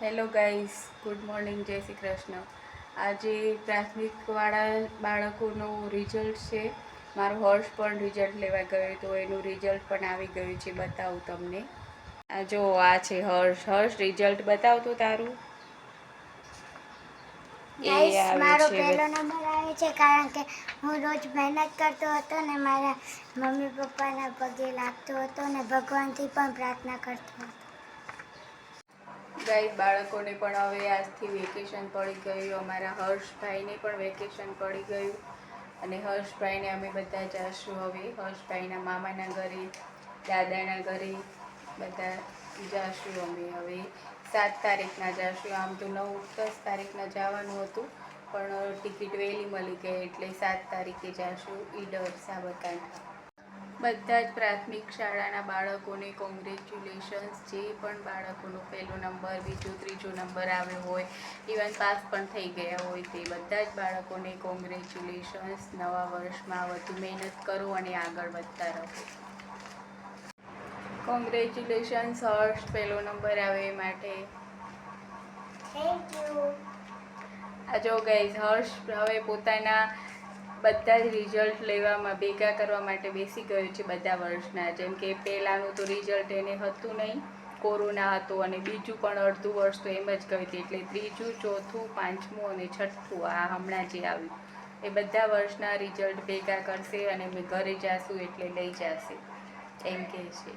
Hello guys, good morning, જય શ્રી કૃષ્ણ. આજે પ્રાથમિકવાળા બાળકોનું રિઝલ્ટ છે. મારું હર્ષ પણ રિઝલ્ટ લેવા ગયો તો એનું રિઝલ્ટ પણ આવી ગયું છે. બતાવું તમને. આ જો આ છે હર્ષ રિઝલ્ટ બતાવતો તારું. ગાઈસ, આવે મારો છે પહેલો નંબર આવે છે કારણ કે હું રોજ મહેનત કરતો હતો ને મારા મમ્મી પપ્પાના પગે લાગતો હતો ને ભગવાનથી પણ પ્રાર્થના કરતો હતો. ગાઈસ, બાળકોને પણ હવે આજથી વેકેશન પડી ગયું. અમારા હર્ષભાઈને પણ વેકેશન પડી ગયું અને હર્ષભાઈને અમે બધા જઈશું હવે હર્ષભાઈના મામાના ઘરે, દાદાના ઘરે બધા જઈશું અમે હવે 7 તારીખના જઈશું. આમ તો 9-10 તારીખના જવાનું હતું પણ ટિકિટ વહેલી મળી ગઈ એટલે 7 તારીખે જઈશું ઈડર, સાબરકાંઠા. બધા જ પ્રાથમિક શાળાના બાળકોને કોંગ્રેચ્યુલેશન્સ. જે પણ બાળકોનો પહેલો નંબર, બીજો, ત્રીજો નંબર આવ્યો હોય, ઇવન પાસ પણ થઈ ગયા હોય તે બધા જ બાળકોને કોંગ્રેચ્યુલેશન્સ. નવા વર્ષમાં વધુ મહેનત કરો અને આગળ વધતા રહો. કોંગ્રેચ્યુલેશન્સ હર્ષ, પહેલો નંબર આવે એ માટે. Thank you. આ જો ગાઈઝ, હર્ષ હવે પોતાના બધા જ રિઝલ્ટ લેવામાં ભેગા કરવા માટે બેસી ગયું છે બધા વર્ષના. જેમ કે પહેલાંનું તો રિઝલ્ટ એને હતું નહીં, કોરોના હતો, અને બીજું પણ અડધું વર્ષ તો એમ જ ગઈ હતી. એટલે ત્રીજું, ચોથું, પાંચમું અને છઠ્ઠું આ હમણાં જે આવ્યું એ બધા વર્ષના રિઝલ્ટ ભેગા કરશે અને અમે ઘરે જાશું એટલે લઈ જશે એમ કહે છે.